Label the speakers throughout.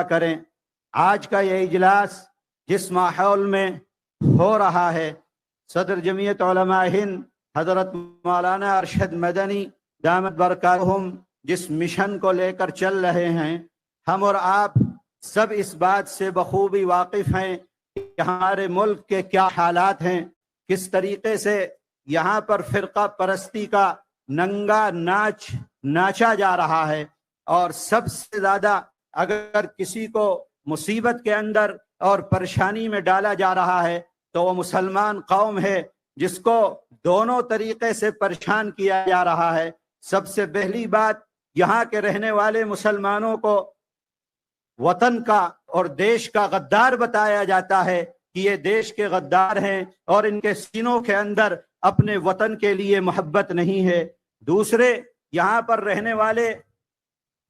Speaker 1: کریں۔ آج کا یہ اجلاس جس ماحول میں ہو رہا ہے، صدر جمعیت علماء ہند حضرت مولانا ارشد مدنی دامت برکاتہم جس مشن کو لے کر چل رہے ہیں، ہم اور آپ سب اس بات سے بخوبی واقف ہیں کہ ہمارے ملک کے کیا حالات ہیں، کس طریقے سے یہاں پر فرقہ پرستی کا ننگا ناچ ناچا جا رہا ہے۔ اور سب سے زیادہ اگر کسی کو مصیبت کے اندر اور پریشانی میں ڈالا جا رہا ہے تو وہ مسلمان قوم ہے، جس کو دونوں طریقے سے پریشان کیا جا رہا ہے۔ سب سے پہلی بات، یہاں کے رہنے والے مسلمانوں کو وطن کا اور دیش کا غدار بتایا جاتا ہے کہ یہ دیش کے غدار ہیں اور ان کے سینوں کے اندر اپنے وطن کے لیے محبت نہیں ہے۔ دوسرے، یہاں پر رہنے والے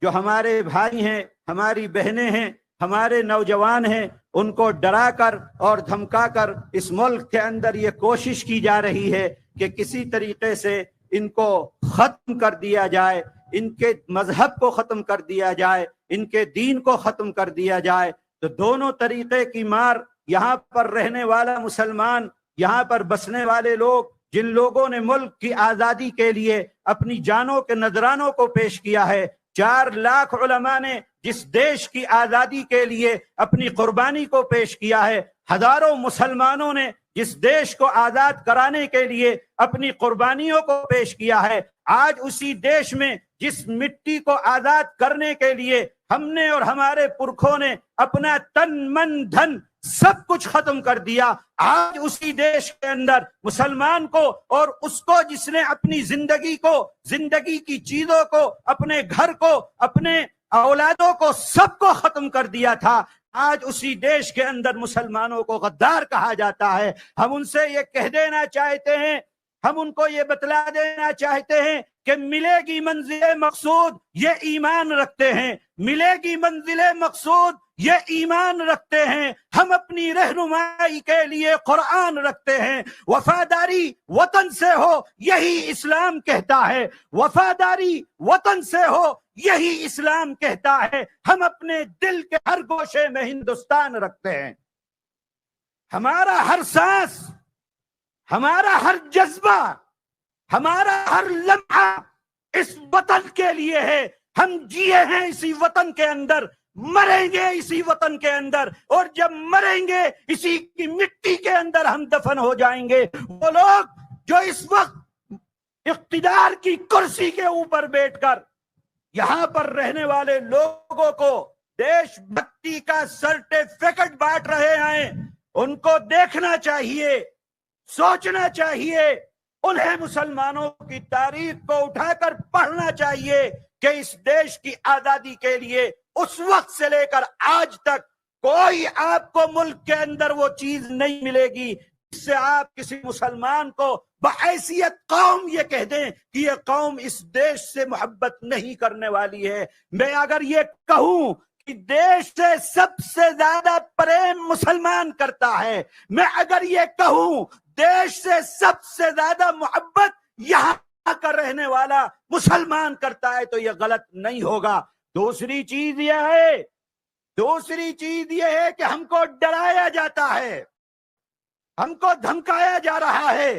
Speaker 1: جو ہمارے بھائی ہیں، ہماری بہنیں ہیں، ہمارے نوجوان ہیں، ان کو ڈرا کر اور دھمکا کر اس ملک کے اندر یہ کوشش کی جا رہی ہے کہ کسی طریقے سے ان کو ختم کر دیا جائے، ان کے مذہب کو ختم کر دیا جائے، ان کے دین کو ختم کر دیا جائے۔ تو دونوں طریقے کی مار یہاں پر رہنے والا مسلمان، یہاں پر بسنے والے لوگ، جن لوگوں نے ملک کی آزادی کے لیے اپنی جانوں کے نذرانوں کو پیش کیا ہے، 4 لاکھ علماء نے جس دیش کی آزادی کے لیے اپنی قربانی کو پیش کیا ہے، ہزاروں مسلمانوں نے جس دیش کو آزاد کرانے کے لیے اپنی قربانیوں کو پیش کیا ہے، آج اسی دیش میں جس مٹی کو آزاد کرنے کے لیے ہم نے اور ہمارے پرکھوں نے اپنا تن من دھن سب کچھ ختم کر دیا، آج اسی دیش کے اندر مسلمان کو اور اس کو جس نے اپنی زندگی کو، زندگی کی چیزوں کو، اپنے گھر کو، اپنے اولادوں کو، سب کو ختم کر دیا تھا، آج اسی دیش کے اندر مسلمانوں کو غدار کہا جاتا ہے۔ ہم ان سے یہ کہہ دینا چاہتے ہیں، ہم ان کو یہ بتلا دینا چاہتے ہیں کہ ملے گی منزل مقصود یہ ایمان رکھتے ہیں، ملے گی منزل مقصود یہ ایمان رکھتے ہیں، ہم اپنی رہنمائی کے لیے قرآن رکھتے ہیں۔ وفاداری وطن سے ہو یہی اسلام کہتا ہے، وفاداری وطن سے ہو یہی اسلام کہتا ہے۔ ہم اپنے دل کے ہر گوشے میں ہندوستان رکھتے ہیں، ہمارا ہر سانس، ہمارا ہر جذبہ، ہمارا ہر لمحہ اس وطن کے لیے ہے۔ ہم جیے ہیں اسی وطن کے اندر، مریں گے اسی وطن کے اندر، اور جب مریں گے اسی کی مٹی کے اندر ہم دفن ہو جائیں گے۔ وہ لوگ جو اس وقت اقتدار کی کرسی کے اوپر بیٹھ کر یہاں پر رہنے والے لوگوں کو دیش بھکتی کا سرٹیفکیٹ بانٹ رہے ہیں، ان کو دیکھنا چاہیے، سوچنا چاہیے، انہیں مسلمانوں کی تاریخ کو اٹھا کر پڑھنا چاہیے کہ اس دیش کی آزادی کے لیے اس وقت سے لے کر آج تک کوئی آپ کو ملک کے اندر وہ چیز نہیں ملے گی جس سے آپ کسی مسلمان کو بحیثیت قوم یہ کہہ دیں کہ یہ قوم اس دیش سے محبت نہیں کرنے والی ہے۔ میں اگر یہ کہوں کہ دیش سے سب سے زیادہ پریم مسلمان کرتا ہے، میں اگر یہ کہوں دیش سے سب سے زیادہ محبت یہاں کا رہنے والا مسلمان کرتا ہے، تو یہ غلط نہیں ہوگا۔ دوسری چیز یہ ہے کہ ہم کو ڈرایا جاتا ہے، ہم کو دھمکایا جا رہا ہے،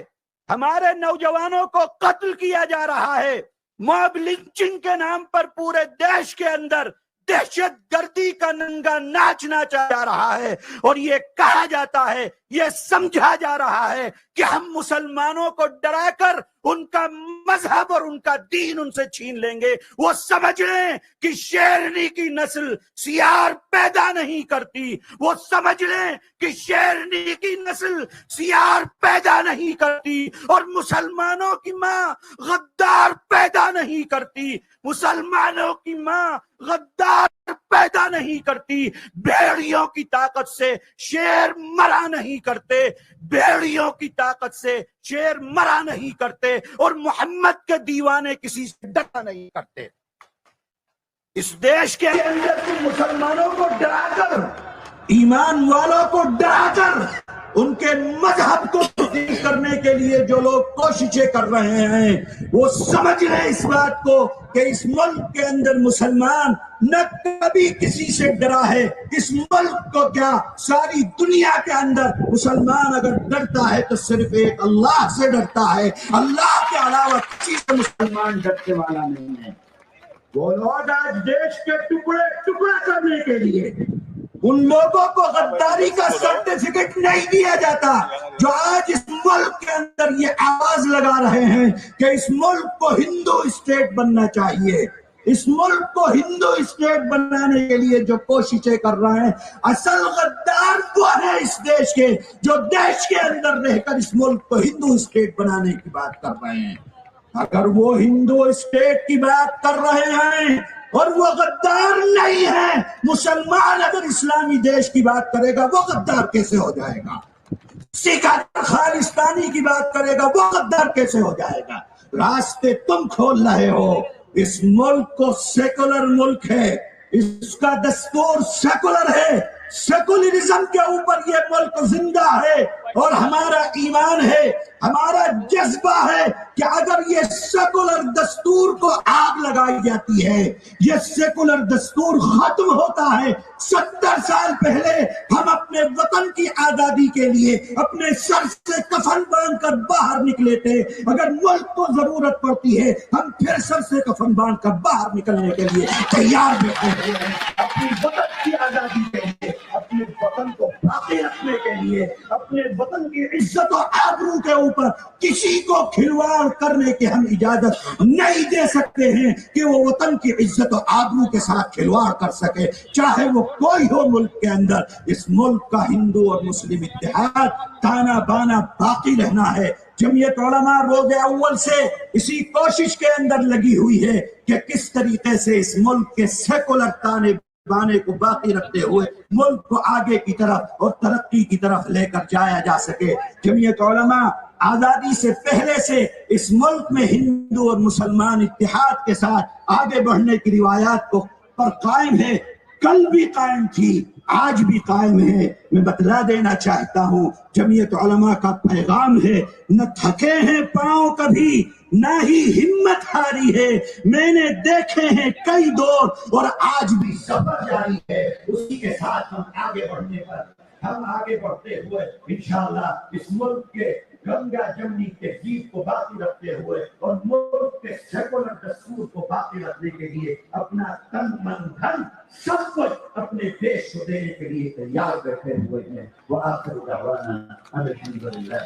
Speaker 1: ہمارے نوجوانوں کو قتل کیا جا رہا ہے، موب لنچنگ کے نام پر پورے دیش کے اندر دہشت گردی کا ننگا ناچ ناچا جا رہا ہے، اور یہ کہا جاتا ہے، یہ سمجھا جا رہا ہے کہ ہم مسلمانوں کو ڈرا کر ان کا مذہب اور ان کا دین ان سے چھین لیں گے۔ وہ سمجھ لیں کہ شیرنی کی نسل سیار پیدا نہیں کرتی، وہ سمجھ لیں کہ شیرنی کی نسل سیار پیدا نہیں کرتی، اور مسلمانوں کی ماں غدار پیدا نہیں کرتی، مسلمانوں کی ماں غدار پیدا نہیں کرتی۔ بھیڑیوں کی طاقت سے شیر مرا نہیں کرتے، بھیڑیوں کی طاقت سے شیر مرا نہیں کرتے، اور محمد کے دیوانے کسی سے ڈرا نہیں کرتے۔ اس دیش کے اندر تم مسلمانوں کو ڈرا کر، ایمان والوں کو ڈرا کر، ان کے مذہب کو تبدیل کر
Speaker 2: کرنے کے لیے جو لوگ کوششیں کر رہے ہیں وہ سمجھ لیں اس بات کو کہ اس ملک کے اندر مسلمان نہ کبھی کسی سے ڈرا ہے. اس ملک کو کیا ساری دنیا کے اندر مسلمان اگر ڈرتا ہے تو صرف ایک اللہ سے ڈرتا ہے. اللہ کے علاوہ کسی سے مسلمان ڈرنے والا نہیں ہے. وہ لوگ آج دیش کے ٹکڑے ٹکڑے کرنے کے لیے ان لوگوں کو غداری کا سرٹیفکیٹ نہیں دیا جاتا جو آج اس ملک کے اندر یہ آواز لگا رہے ہیں کہ اس ملک کو ہندو اسٹیٹ بننا چاہیے. اس ملک کو ہندو اسٹیٹ بنانے کے لیے جو کوششیں کر رہے ہیں اصل غدار وہ ہے اس دیش کے جو دیش کے اندر رہ کر اس ملک کو ہندو اسٹیٹ بنانے کی بات کر رہے ہیں. اگر وہ ہندو اسٹیٹ کی بات کر رہے ہیں اور وہ غدار نہیں ہے، مسلمان اگر اسلامی دیش کی بات کرے گا وہ غدار کیسے ہو جائے گا؟ سکھ اگر خالستانی کی بات کرے گا وہ غدار کیسے ہو جائے گا؟ راستے تم کھول رہے ہو. اس ملک کو سیکولر ملک ہے، اس کا دستور سیکولر ہے. سیکولرزم کے اوپر یہ ملک زندہ ہے اور ہمارا ایمان ہے، ہمارا جذبہ ہے کہ اگر یہ سیکولر دستور کو آگ لگائی جاتی ہے، یہ سیکولر دستور ختم ہوتا ہے. 70 سال پہلے ہم اپنے وطن کی آزادی کے لیے اپنے سر سے کفن باندھ کر باہر نکلے تھے. اگر ملک کو ضرورت پڑتی ہے ہم پھر سر سے کفن باندھ کر باہر نکلنے کے لیے تیار بیٹھے ہوئے ہیں. اپنی وطن کی آزادی کے لیے، اپنے وطن کو باقی رکھنے کے لیے، اپنے وطن کی عزت و آبرو کے اوپر کسی کو کھلواڑ کرنے کی ہم اجازت نہیں دے سکتے ہیں کہ وہ وطن کی عزت و آبرو کے ساتھ کھلواڑ کر سکے، چاہے وہ کوئی ہو ملک کے اندر. اس ملک کا ہندو اور مسلم اتحاد تانا بانا باقی رہنا ہے. جمعیت علماء روز اول سے اسی کوشش کے اندر لگی ہوئی ہے کہ کس طریقے سے اس ملک کے سیکولر تانے بانے کو باقی رکھتے ہوئے ملک کو آگے کی طرف اور ترقی کی طرف لے کر جایا جا سکے. جمعیت علماء آزادی سے پہلے سے اس ملک میں ہندو اور مسلمان اتحاد کے ساتھ آگے بڑھنے کی روایات کو پر قائم ہے. کل بھی قائم تھی، آج بھی قائم ہے. میں بتلا دینا چاہتا ہوں جمعیت علماء کا پیغام ہے، نہ تھکے ہیں پاؤں کبھی، نہ ہی ہمت ہاری ہے. میں نے دیکھے ہیں کئی دور اور آج بھی سفر جاری ہے. اسی کے ساتھ ہم آگے بڑھتے ہوئے انشاءاللہ اس ملک کے گنگا جمنی تہذیب کو باقی رکھتے ہوئے اور ملک کے سیکولر دستور کو باقی رکھنے کے لیے اپنا تن من دھن سب کچھ اپنے دیش کو دینے کے لیے تیار بیٹھے ہوئے ہیں. وآخر دعوانا الحمدللہ.